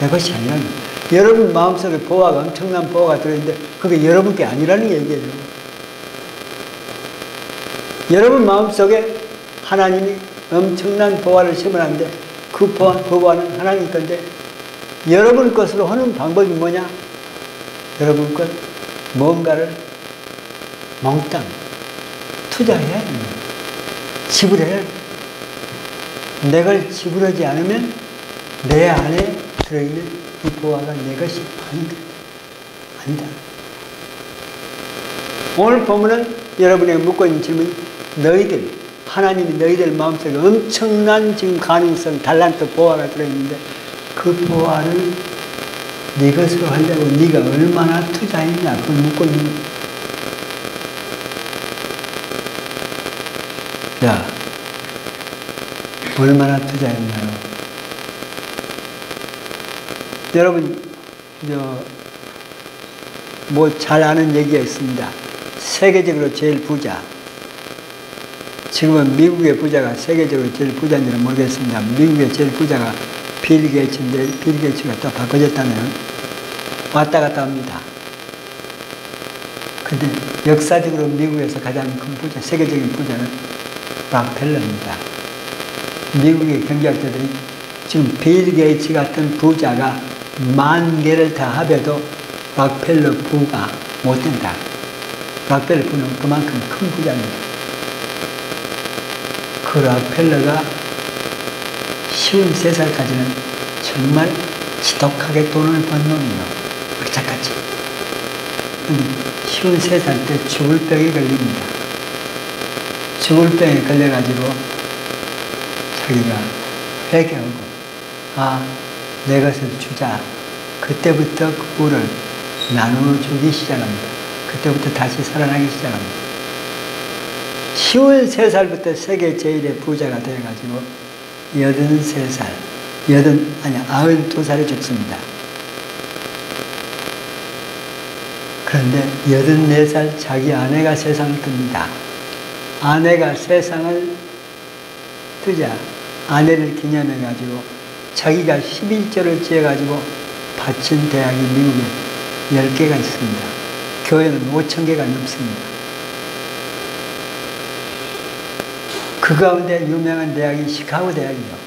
내 것이 아니라는 겁니다. 여러분 마음속에 보화가, 엄청난 보화가 들어있는데 그게 여러분 게 아니라는 얘기예요. 여러분 마음속에 하나님이 엄청난 보화를 심어놨는데 그 보화는 하나님 건데 여러분 것으로 하는 방법이 뭐냐? 여러분 것 뭔가를 몽땅 투자해야 됩니다. 지불해야 됩니다. 내가 지불하지 않으면 내 안에 들어있는 이 보화가 내 것이 아니다. 오늘 보면은 여러분에게 묻고 있는 질문이 너희들, 하나님이 너희들 마음속에 엄청난 지금 가능성, 달란트 보화가 들어있는데 그 보화를 네 것으로 하려고 네가 얼마나 투자했냐 그걸 묻고 있는 거예요. 자, 얼마나 투자했나요? 여러분 뭐 잘 아는 얘기가 있습니다. 세계적으로 제일 부자, 지금은 미국의 부자가 세계적으로 제일 부자인지는 모르겠습니다. 미국의 제일 부자가 빌 게이츠인데 빌 게이츠가 또 바꿔졌다면 왔다 갔다 합니다. 근데 역사적으로 미국에서 가장 큰 부자, 세계적인 부자는 락펠러입니다. 미국의 경제학자들이 지금 빌 게이츠 같은 부자가 10,000개를 다 합해도 락펠러 부가 못 된다. 락펠러 부는 그만큼 큰 부자입니다. 그 락펠러가 53살까지는 정말 지독하게 돈을 번 놈이에요. 악착같이. 근데 53살 때 죽을 병에 걸립니다. 죽을 병에 걸려가지고 자기가 회개하고 내 것을 주자. 그때부터 그 부를 나누어 주기 시작합니다. 그때부터 다시 살아나기 시작합니다. 13살부터 세계 제일의 부자가 되어가지고 93살, 92살에 죽습니다. 그런데 84살 자기 아내가 세상을 뜹니다. 아내가 세상을 뜨자 아내를 기념해가지고 자기가 11조를 지어가지고 바친 대학이 미국에 10개가 있습니다. 교회는 5,000개가 넘습니다. 그 가운데 유명한 대학이 시카고 대학이요.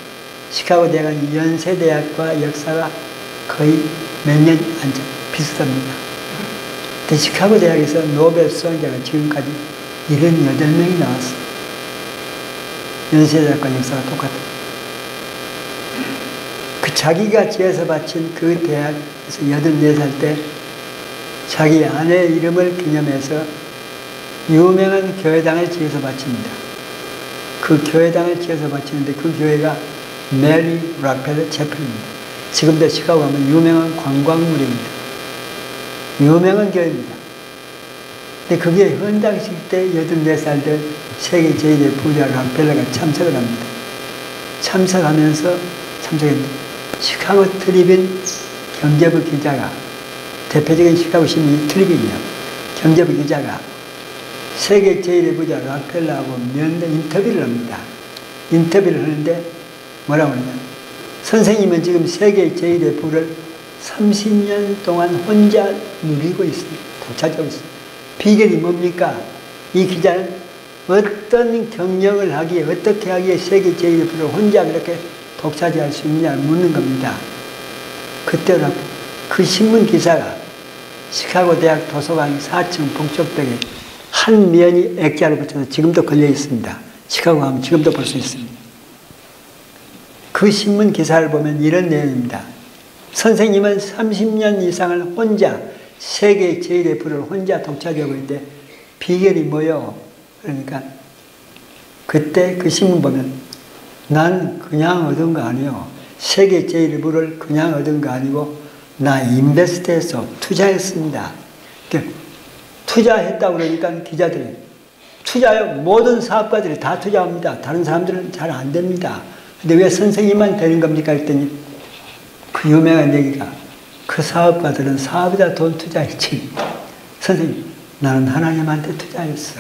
시카고 대학은 연세대학과 역사가 거의 몇 년 비슷합니다. 근데 시카고 대학에서 노벨 수상자가 지금까지 78명이 나왔어요. 연세대학과 역사가 똑같아요. 그 자기가 지어서 바친 그 대학에서 84살 때 자기 아내 이름을 기념해서 유명한 교회당을 지어서 바칩니다. 그 교회당을 지어서 바치는데 그 교회가 메리 락펠러 채플입니다. 지금도 시카고 가면 유명한 관광물입니다. 유명한 교회입니다. 근데 그게 헌당식 때 84살 된 세계 제1의 부자 락펠러가 참석을 합니다. 참석했는데 시카고 트리뷴 경제부 기자가, 대표적인 시카고 신문이 트리뷴이에요. 경제부 기자가 세계 제1의 부자 락펠러하고 인터뷰를 합니다. 인터뷰를 하는데 뭐라고 하냐. 선생님은 지금 세계 제1의 부를 30년 동안 혼자 누리고 있습니다. 독차지하고 있습니다. 비결이 뭡니까? 이 기자는 어떤 경영을 하기에, 어떻게 하기에 세계 제1의 부를 혼자 그렇게 독차지할 수 있냐를 묻는 겁니다. 그때는 그 신문 기사가 시카고 대학 도서관 4층 북쪽벽에 한 면이 액자로 붙여서 지금도 걸려 있습니다. 시카고 가면 지금도 볼 수 있습니다. 그 신문 기사를 보면 이런 내용입니다. 선생님은 30년 이상을 혼자 세계 제1의 부를 혼자 독차지하고 있는데 비결이 뭐요? 그러니까 그때 그 신문 보면 난 그냥 얻은 거 아니요. 세계 제1의 부를 그냥 얻은 거 아니고 나 인베스트해서 투자했습니다. 투자했다고 그러니까 기자들이 투자요. 모든 사업가들이 다 투자합니다. 다른 사람들은 잘 안 됩니다. 근데 왜 선생님만 되는 겁니까? 했더니 그 유명한 얘기가 그 사업가들은 사업에다 돈 투자했지. 선생님, 나는 하나님한테 투자했어.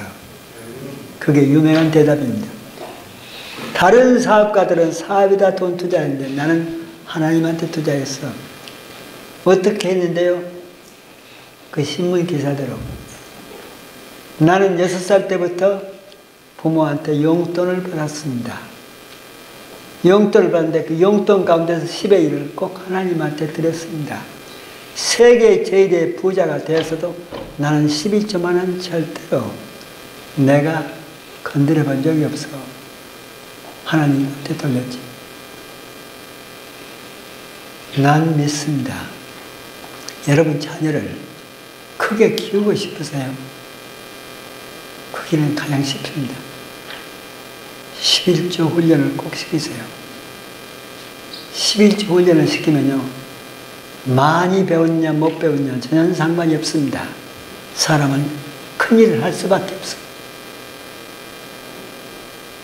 그게 유명한 대답입니다. 다른 사업가들은 사업에다 돈 투자했는데 나는 하나님한테 투자했어. 어떻게 했는데요? 그 신문 기사대로 나는 6살 때부터 부모한테 용돈을 받았습니다. 용돈을 받는데 그 용돈 가운데서 10의 1을 꼭 하나님한테 드렸습니다. 세계 제1의 부자가 되어서도 나는 11조만 원 절대로 내가 건드려 본 적이 없어. 하나님한테 돌렸지. 난 믿습니다. 여러분 자녀를 크게 키우고 싶으세요? 그 길은 가장 쉽습니다. 11조 훈련을 꼭 시키세요. 11조 훈련을 시키면요. 많이 배웠냐 못 배웠냐 전혀 상관이 없습니다. 사람은 큰일을 할 수밖에 없어요.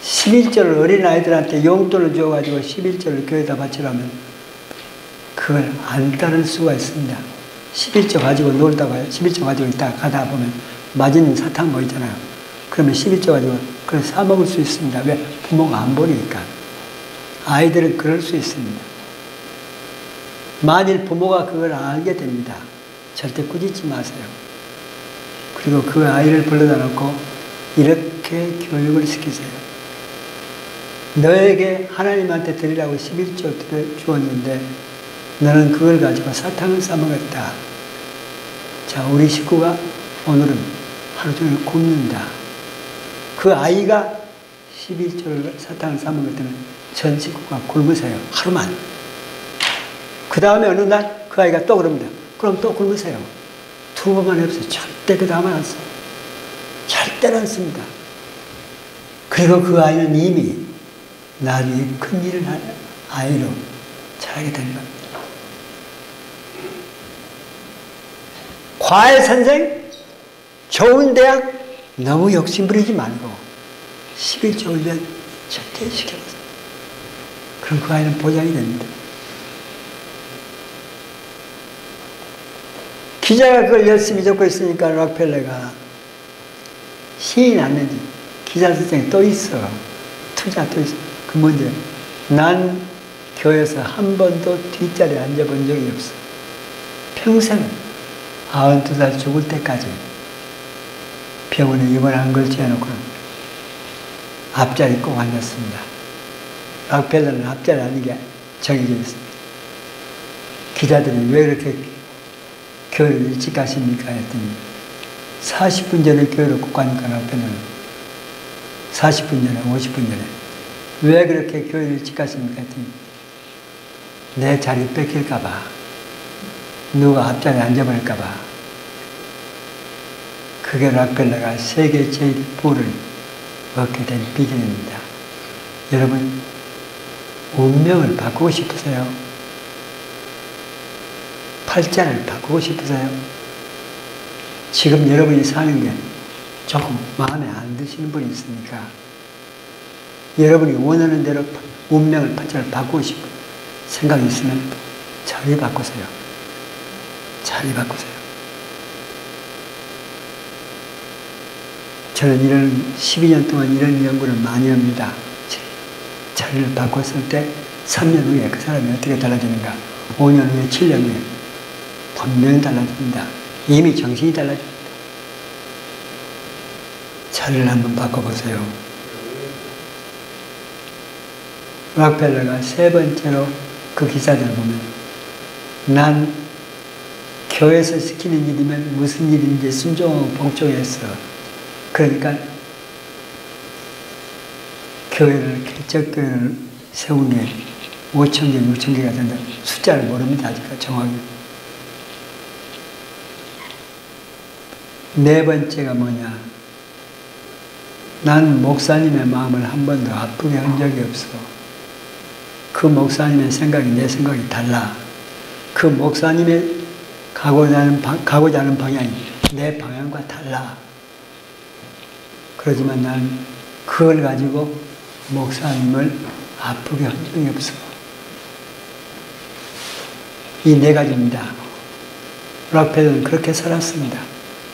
11조를 어린아이들한테 용돈을 줘가지고 11조를 교회에다 바치라면 그걸 안 따를 수가 있습니다. 11조 가지고 놀다가 11조 가지고 있다가 가다 보면 맛있는 사탕 뭐 있잖아요. 그러면 11조 가지고 그걸 사먹을 수 있습니다. 왜? 부모가 안 보니까. 아이들은 그럴 수 있습니다. 만일 부모가 그걸 알게 됩니다. 절대 꾸짖지 마세요. 그리고 그 아이를 불러다 놓고 이렇게 교육을 시키세요. 너에게 하나님한테 드리라고 11조 주었는데 너는 그걸 가지고 사탕을 싸먹었다. 자, 우리 식구가 오늘은 하루 종일 굶는다. 그 아이가 11조를 사탕을 싸먹었다면 전 식구가 굶으세요. 하루만. 그 다음에 어느 날 그 아이가 또 그럽니다. 그럼 또 굶으세요. 2번만 해보세요. 절대 그 다음은 안 써요. 절대로 안 씁니다. 그리고 그 아이는 이미 나중에 큰 일을 할 아이로 자라게 되는 겁니다. 과외 선생, 좋은 대학 너무 욕심부리지 말고 11조 훈련 절대 시켜보세요. 그럼 그 아이는 보장이 됩니다. 기자가 그걸 열심히 적고 있으니까 락펠러가 신이 났는지 기자 선생이 또 있어. 투자 또 있어. 그 뭔지 난 교회에서 한 번도 뒷자리에 앉아본 적이 없어. 평생 92살 죽을 때까지 병원에 입원한 걸 지어놓고는 앞자리 꼭 앉았습니다. 락펠러는 합자라는 게 정해져 있습니다. 기자들이 왜 그렇게 교회를 일찍 가십니까? 했더니 40분 전에 교회를 꼭 가니까 락펠러는 40분 전에 50분 전에 왜 그렇게 교회를 일찍 가십니까? 했더니 내 자리 뺏길까봐 누가 앞자리에 앉아버릴까봐. 그게 락펠러가 세계 제일 부를 얻게 된 비결입니다. 여러분 운명을 바꾸고 싶으세요? 팔자를 바꾸고 싶으세요? 지금 여러분이 사는 게 조금 마음에 안 드시는 분이 있으니까 여러분이 원하는 대로 운명을 팔자를 바꾸고 싶은 생각이 있으면 자리 바꾸세요. 자리 바꾸세요. 저는 이런 12년 동안 이런 연구를 많이 합니다. 자리를 바꿨을 때 3년 후에 그 사람이 어떻게 달라지는가, 5년 후에, 7년 후에 분명히 달라집니다. 이미 정신이 달라집니다. 자리를 한번 바꿔보세요. 락펠러가 세 번째로 그 기사들을 보면 난 교회에서 시키는 일이면 무슨 일인지 순종하고 복종했어. 그러니까 교회를, 개척교회를 세운 게 5,000개, 6,000개가 된다. 숫자를 모릅니다. 아직 정확히. 네 번째가 뭐냐. 난 목사님의 마음을 한 번도 아프게 한 적이 없어. 그 목사님의 생각이 내 생각이 달라. 그 목사님의 가고자 하는 방향이 내 방향과 달라. 그러지만 난 그걸 가지고 목사님을 아프게 한 적이 없어. 이 네 가지입니다. 락펠러는 그렇게 살았습니다.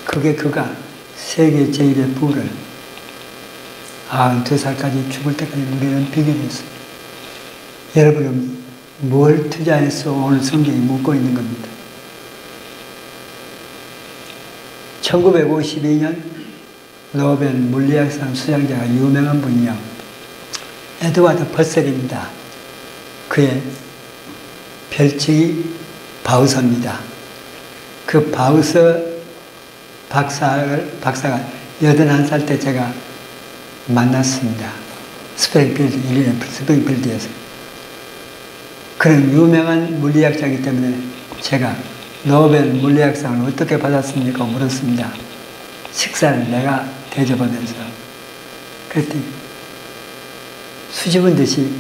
그게 그가 세계 제1의 부를 92살까지 죽을 때까지 누리는 비결이었습니다. 여러분은 뭘 투자해서 오늘 성경이 묻고 있는 겁니다. 1952년 노벨 물리학상 수상자가 유명한 분이요. 에드와드 퍼셀입니다. 그의 별칭이 바우서입니다. 그 바우서 박사가 81살 때 제가 만났습니다. 스프링필드, 일리노이 스프링필드에서. 그런 유명한 물리학자이기 때문에 제가 노벨 물리학상을 어떻게 받았습니까? 물었습니다. 식사를 내가 대접하면서. 그랬더니 수줍은 듯이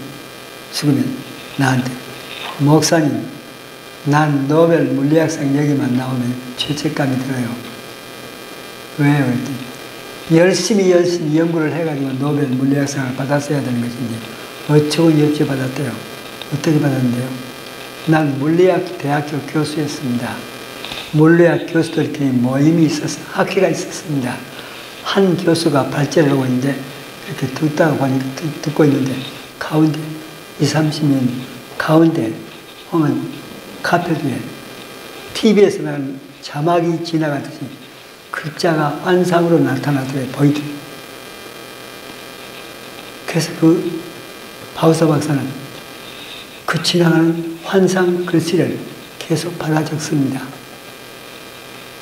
죽으면 나한테 목사님, 난 노벨 물리학상 여기만 나오면 죄책감이 들어요. 왜요? 그랬더니 열심히 연구를 해가지고 노벨 물리학상을 받았어야 되는 것인데 어처구니없이 받았대요. 어떻게 받았는데요? 난 물리학 대학교 교수였습니다. 물리학 교수들끼리 모임이 있었어. 학회가 있었습니다. 한 교수가 발제를 하고 있는데 이렇게 듣고 있는데 가운데 20, 30명 가운데 보면 카페트에 TV에서 나는 자막이 지나가듯이 글자가 환상으로 나타나더래 보이더래. 그래서 그 바우서 박사는 그 지나가는 환상 글씨를 계속 받아 적습니다.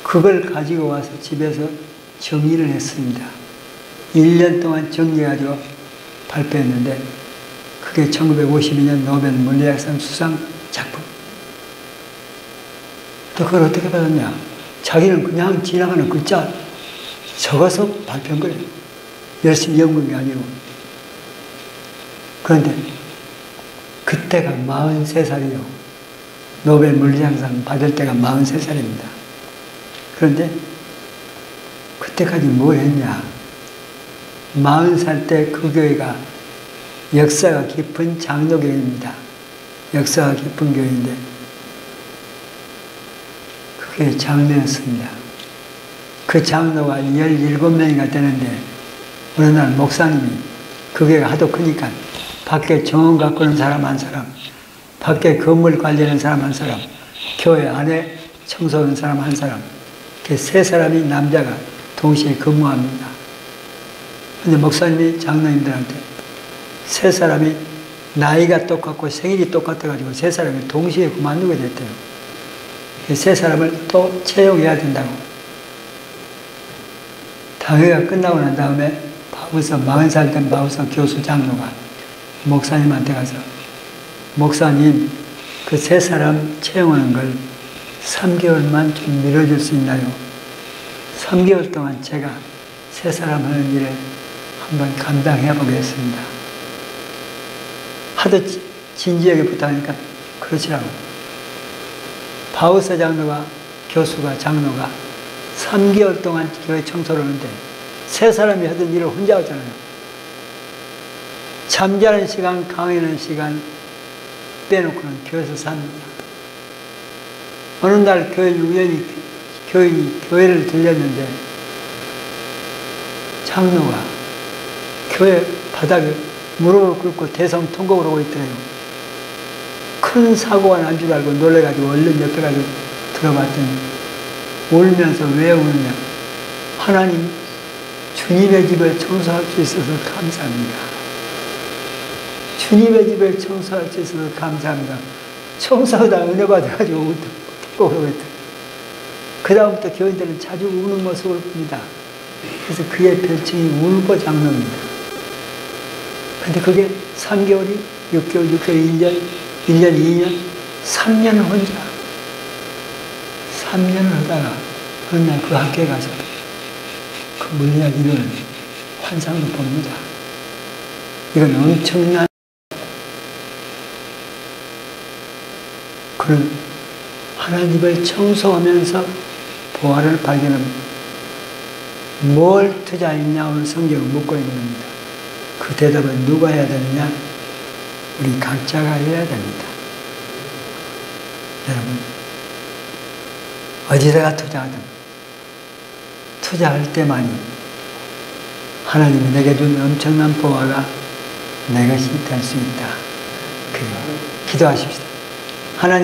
그걸 가지고 와서 집에서 정리를 했습니다. 1년 동안 정리해가지고 발표했는데 그게 1952년 노벨 물리학상 수상 작품. 또 그걸 어떻게 받았냐? 자기는 그냥 지나가는 글자 적어서 발표한 거예요. 열심히 연구한 게 아니고. 그런데 그때가 43살이요. 노벨 물리학상 받을 때가 43살입니다. 그런데 그때까지 뭘 했냐? 40살 때 그 교회가 역사가 깊은 장로교회입니다. 역사가 깊은 교회인데 그게 장로였습니다. 그 장로가 17명이나 되는데 어느 날 목사님이 그 교회가 하도 크니까 밖에 정원 가꾸는 사람 한 사람, 밖에 건물 관리하는 사람 한 사람, 교회 안에 청소하는 사람 한 사람, 이렇게 세 사람이 남자가 동시에 근무합니다. 근데 목사님이 장로님들한테 세 사람이 나이가 똑같고 생일이 똑같아가지고 세 사람이 동시에 그만두게 됐대요. 세 사람을 또 채용해야 된다고. 당회가 끝나고 난 다음에 바우서 40살 된 바우서 교수 장로가 목사님한테 가서 목사님 그 세 사람 채용하는 걸 3개월만 좀 미뤄줄 수 있나요? 3개월 동안 제가 세 사람 하는 일을 한번 감당해 보겠습니다. 하도 진지하게 부탁하니까 그렇지라고. 바우서 장로가 교수가 장로가 3개월 동안 교회 청소를 하는데 세 사람이 하던 일을 혼자 하잖아요. 잠자는 시간, 강의하는 시간 빼놓고는 교회에서 삽니다. 어느 날 교회를 우연히 교회를 들렸는데 장로가 교회 바닥에 무릎을 꿇고 대성통곡을 하고 있더래요. 큰 사고가 난 줄 알고 놀래가지고 얼른 옆에 가서 들어봤더니 울면서 왜 우느냐. 하나님 주님의 집을 청소할 수 있어서 감사합니다. 주님의 집을 청소할 수 있어서 감사합니다. 청소하다 은혜 받아가지고 꼭 그러고 있더래요. 그 다음부터 교인들은 자주 우는 모습을 봅니다. 그래서 그의 별칭이 울보 장로입니다. 근데 그게 3개월이 6개월, 1년, 2년, 3년을 혼자 3년을 하다가 어느 날 그 학교에 가서 그 물리학 이론을 환상으로 봅니다. 이건 엄청난 그런 하나님을 청소하면서 보화를 발견합니다. 뭘 투자했냐 오늘 성경은 묻고 있는 겁니다. 그 대답은 누가 해야 되느냐? 우리 각자가 해야 됩니다. 여러분 어디다가 투자하든 투자할 때만이 하나님이 내게 준 엄청난 보화가 내 것이 될 수 있다. 기도하십시다. 하나님